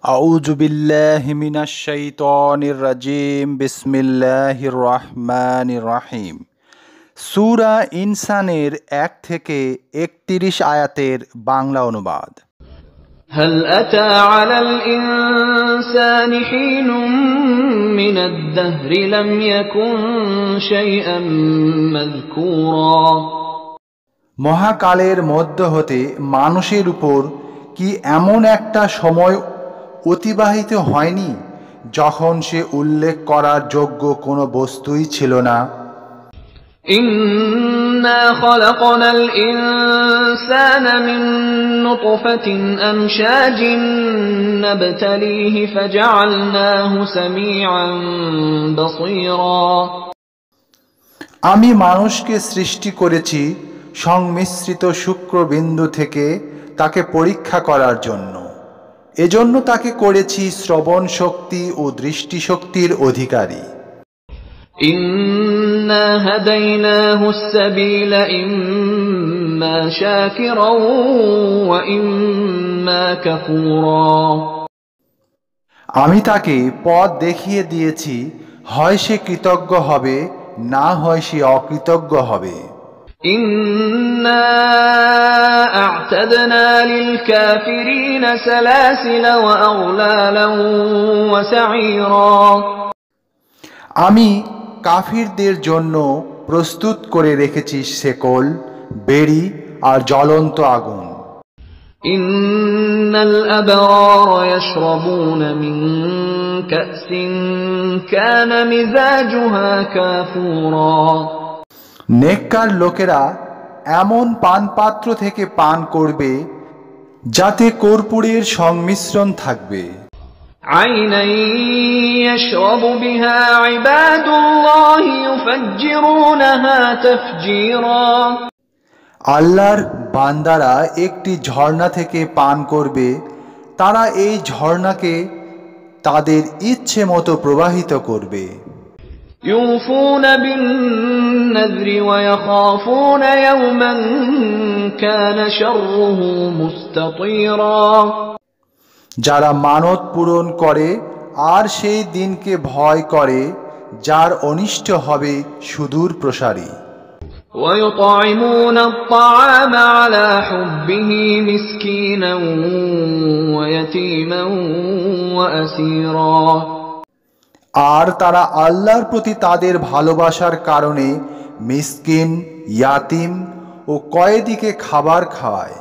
আউযু বিল্লাহি মিনাশ শাইতানির রাজিম। বিসমিল্লাহির রহমানির রহিম। সূরা ইনসানের ১ থেকে ৩১ আয়াতের বাংলা অনুবাদ। هل أتى على الإنسان حين من الدهر لم يكن شيئا مذكورا। মহাকালের মধ্য হতে মানুষের উপর কি এমন একটা সময় অতিবাহিত হয়নি যখন সে উল্লেখ করার যোগ্য কোনো বস্তুই ছিল না। إنا خلقنا الإنسان من نطفة أمشاج نبتليه فجعلناه سميعا بصيرا। আমি মানুষকে সৃষ্টি করেছি সংমিশ্রিত শুক্রবিন্দু থেকে তাকে পরীক্ষা করার জন্য। এজন্য তাকে করেছি শ্রবণ শক্তি ও দৃষ্টিশক্তির অধিকারী। إنا هديناه السبيل إما شاكرا وإما كفورا। আমি তাকে পথ দেখিয়ে দিয়েছি, হয় সে কৃতজ্ঞ হবে, না হয় সে অকৃতজ্ঞ হবে। إنا أعتدنا للكافرين سلاسل وأغلالا وسعيرا। আমি কাফিরদের জন্য প্রস্তুত করে রেখেছি শেকল, বেড়ি আর জ্বলন্ত আগুন। إن الأبرار يشربون من كأس كان مزاجها كافورا। নেককার লোকেরা এমন পানপাত্র থেকে পান করবে যাতে কর্পূরের সংমিশ্রণ থাকবে। عينا يشرب بها عباد الله يفجرونها تفجيرا। আল্লাহর বান্দারা একটি ঝর্ণা থেকে পান করবে, তারা এই ঝর্ণাকে তাদের ইচ্ছে মতো প্রবাহিত করবে। يوفون بالنذر ويخافون يوما كان شره مستطيرا। যারা মানত পূরণ করে আর সেই দিনকে ভয় করে যার অনিষ্ট হবে সুদূর প্রসারী। ويطعمون الطعام على حبه مسكينا ويتيما وأسيرا। আর তারা আল্লাহর প্রতি তাদের ভালোবাসার কারণে মিসকিন, ইয়াতিম ও কয়েদিকে খাবার খাওয়ায়।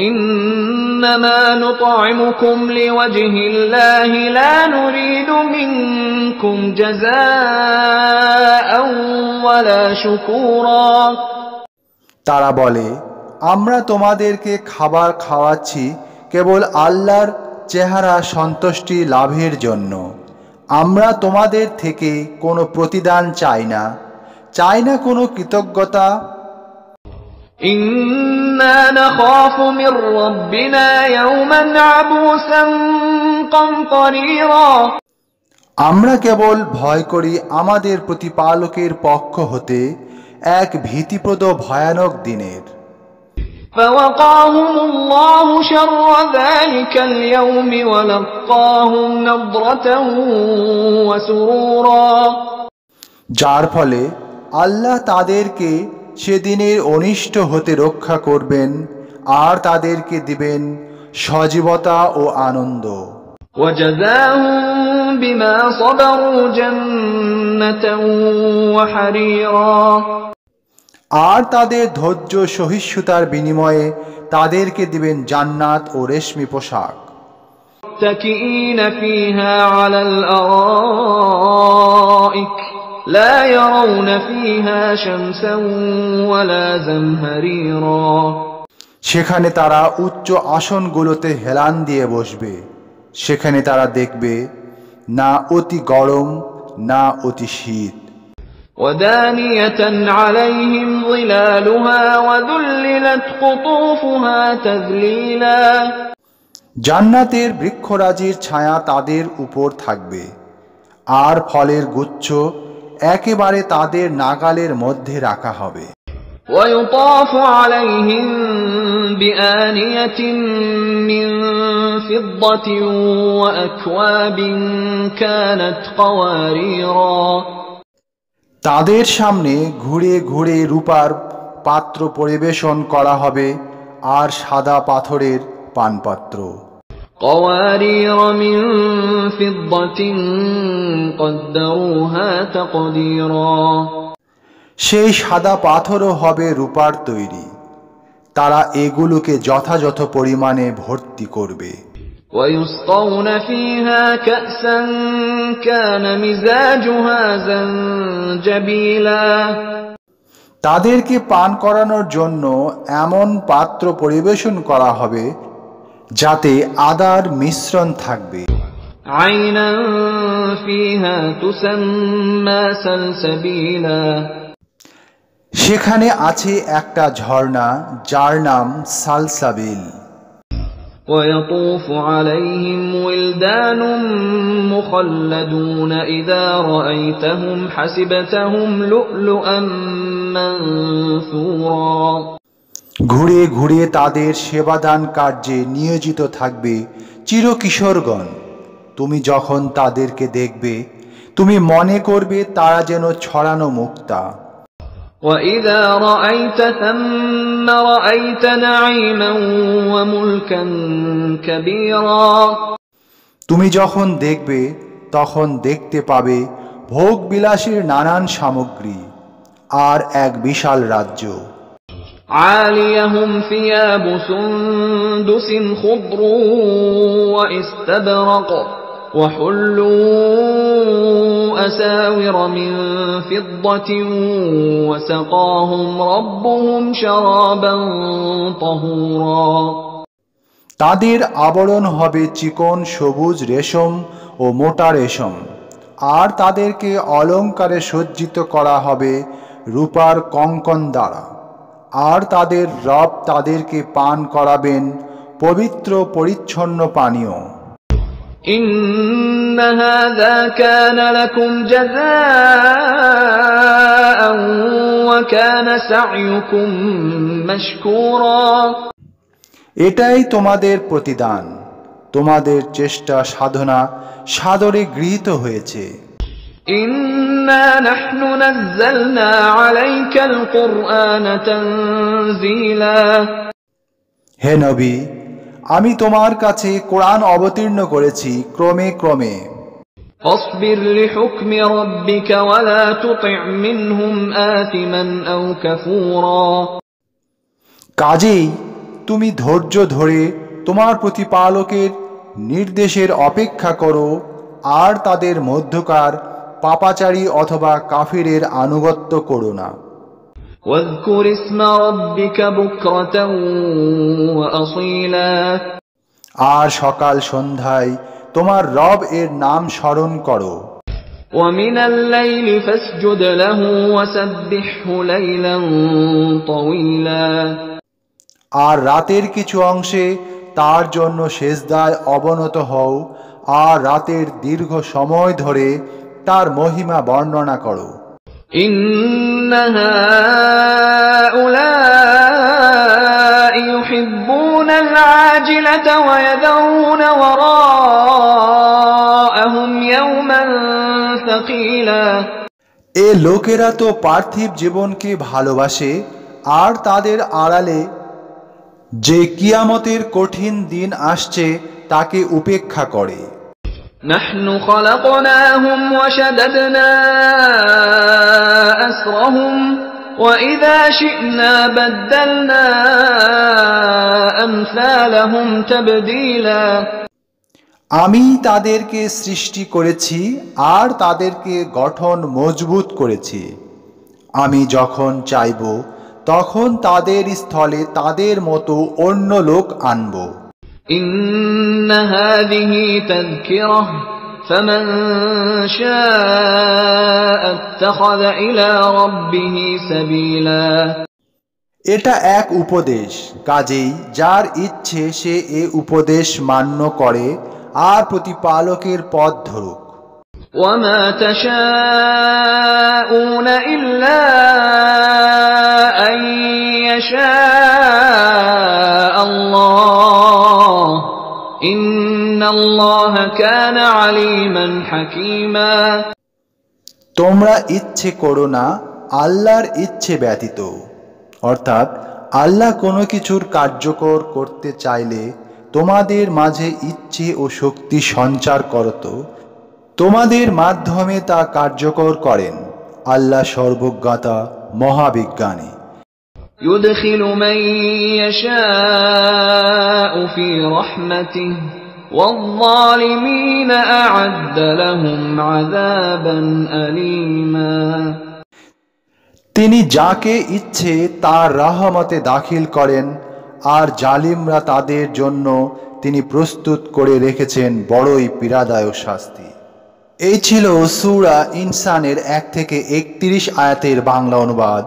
إنما نطعمكم لوجه الله لا نريد منكم جزاء ولا شكورا। তারা বলে, আমরা তোমাদেরকে খাবার খাওয়াচ্ছি কেবল আল্লাহর চেহারা সন্তুষ্টি লাভের জন্য। আমরা তোমাদের থেকে কোনো প্রতিদান চাই না কোনো কৃতজ্ঞতা। إنا نخاف من ربنا يوما عبوسا قمطريرا। আমরা কেবল ভয় করি আমাদের প্রতিপালকের পক্ষ হতে এক ভীতিপ্রদ ভয়ানক দিনের। فوقاهم الله شر ذلك اليوم ولقاهم نضرة وسرورا। যার ফলে আল্লাহ তাদেরকে সেদিনের অনিষ্ট হতে রক্ষা করবেন আর তাদেরকে দিবেন সজীবতা ও আনন্দ। وجزاهم بما صبروا جنة وحريرا। আর তাদের ধৈর্য সহিষ্ণুতার বিনিময়ে তাদেরকে দিবেন জান্নাত ও রেশমি পোশাক। متكئين فيها على الأرائك لا يرون فيها شمسا ولا زمهريرا। সেখানে তারা উচ্চ আসনগুলোতে হেলান দিয়ে বসবে। সেখানে তারা দেখবে না অতি গরম না অতি শীত। ودانية عليهم ظلالها وذللت قطوفها تذليلا। জান্নাতের বৃক্ষরাজির ছায়া তাদের উপর থাকবে আর ফলের গুচ্ছ একেবারে তাদের নাগালের মধ্যে রাখা হবে। ويطاف عليهم بآنية من فضة وأكواب كانت قواريرا তাদের সামনে ঘুরে ঘুরে রূপার পাত্র পরিবেশন করা হবে আর সাদা পাথরের পানপাত্র। قوارير من فضة قدروها تقديرا সেই সাদা পাথরও হবে রূপার তৈরি, তারা এগুলোকে যথাযথ পরিমাণে ভর্তি করবে। ويسقون فيها كأسا كان مزاجها زنجبيلا তাদেরকে পান করানোর জন্য এমন পাত্র পরিবেশন করা হবে যাতে আদার মিশ্রণ থাকবে। عينا فيها تسمى سلسبيلا সেখানে আছে একটা ঝর্ণা যার নাম সালসাবিল। ويطوف عليهم ولدان مخلدون إذا رأيتهم حسبتهم لؤلؤا منثورا ঘুরে ঘুরে তাদের সেবাদান কার্যে নিয়োজিত থাকবে চিরকিশোরগণ। তুমি যখন তাদেরকে দেখবে তুমি মনে করবে তারা যেন ছড়ানো মুক্তা। وَإِذَا رَأَيْتَ ثَمَّ رَأَيْتَ نَعِيمًا وَمُلْكًا كَبِيرًا তুমি যখন দেখবে তখন দেখতে পাবে ভোগ বিলাসের নানান সামগ্রী আর এক বিশাল রাজ্য। عَالِيَهُمْ ثِيَابُ سُنْدُسٍ خُضْرٌ وَإِسْتَبْرَقٌ وَحُلُّوا أَسَاوِرَ مِنْ فِضَّةٍ وَسَقَاهُمْ رَبُّهُمْ شَرَابًا طَهُورًا তাদের আবরণ হবে চিকন সবুজ রেশম ও মোটা রেশম, আর তাদেরকে অলঙ্কারে সজ্জিত করা হবে রূপার কঙ্কন দ্বারা, আর তাদের রব তাদেরকে পান করাবেন পবিত্র পরিচ্ছন্ন পানীয়। إِنَّ هَذَا كَانَ لَكُمْ جَزَاءً وَكَانَ سَعْيُكُمْ مَشْكُورًا এটাই তোমাদের প্রতিদান, তোমাদের চেষ্টা সাধনা সাদরে গৃহীত হয়েছে। إِنَّا نَحْنُ نَزَّلْنَا عَلَيْكَ الْقُرْآنَ تَنزِيلًا হে নবী, আমি তোমার কাছে কোরআন অবতীর্ণ করেছি ক্রমে ক্রমে। فاصبر لحكم ربك ولا تطع منهم آثما أو كفورا কাজেই তুমি ধৈর্য ধরে তোমার প্রতিপালকের নির্দেশের অপেক্ষা করো আর তাদের মধ্যকার পাপাচারী অথবা কাফিরের আনুগত্য করো না। واذكر اسم ربك بكرة وأصيلا আর সকাল সন্ধ্যায় তোমার রব এর নাম স্মরণ করো। ومن الليل فاسجد له وسبحه ليلا طويلا আর রাতের কিছু অংশে তার জন্য সেজদায় অবনত হও আর রাতের দীর্ঘ সময় ধরে তার মহিমা বর্ণনা করো। إن هؤلاء يحبون العاجلة ويذرون وراءهم يوما ثقيلا এ লোকেরা তো পার্থিব জীবনকে ভালোবাসে আর তাদের আড়ালে যে কিয়ামতের কঠিন দিন আসছে তাকে উপেক্ষা করে। نحن خلقناهم وشددنا أسرهم وإذا شئنا بدلنا أمثالهم تبديلا আমি তাদেরকে সৃষ্টি করেছি আর তাদেরকে গঠন মজবুত করেছি। আমি যখন চাইব তখন তাদের স্থলে তাদের মতো অন্য লোক আনব। إن هذه تذكرة فمن شاء اتخذ إلى ربه سبيلا এটা এক উপদেশ, কাজেই যার ইচ্ছে সে এ উপদেশ মান্য করে আর প্রতিপালকের পথ ধরুক। وما تشاءون إلا أن يشاء الله ইন্নাল্লাহা কানা আলিমান হাকীমা। তোমরা ইচ্ছে করো না আল্লাহর ইচ্ছে ব্যতীত, অর্থাৎ আল্লাহ কোনো কিছুর কার্যকর করতে চাইলে তোমাদের মাঝে ইচ্ছে ও শক্তি সঞ্চার করত, তোমাদের মাধ্যমে তা কার্যকর করেন। আল্লাহ সর্বজ্ঞাতা, মহাবিজ্ঞানী। ইউদখিলু মান ইয়াশাউ ফি রাহমাতিহি ওয়ায-যালিমিনা আ'আদ্দা লাহুম আযাবান আলীমা। তিনি যাকে ইচ্ছে তার রহমতে দাখিল করেন, আর জালিমরা তাদের জন্য তিনি প্রস্তুত করে রেখেছেন বড়ই পীড়াদায়ক শাস্তি। এই ছিল সূরা ইনসানের 1 থেকে 31 আয়াতের বাংলা অনুবাদ।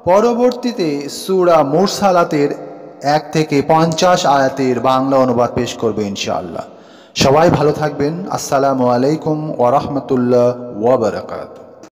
পরবর্তীতে সূরা মুরসালাতের 1 থেকে 50 আয়াতের বাংলা অনুবাদ পেশ করবে ইনশাআল্লাহ। সবাই ভালো থাকবেন। আসসালামু আলাইকুম ওয়া রাহমাতুল্লাহ ওয়া বারাকাতুহু।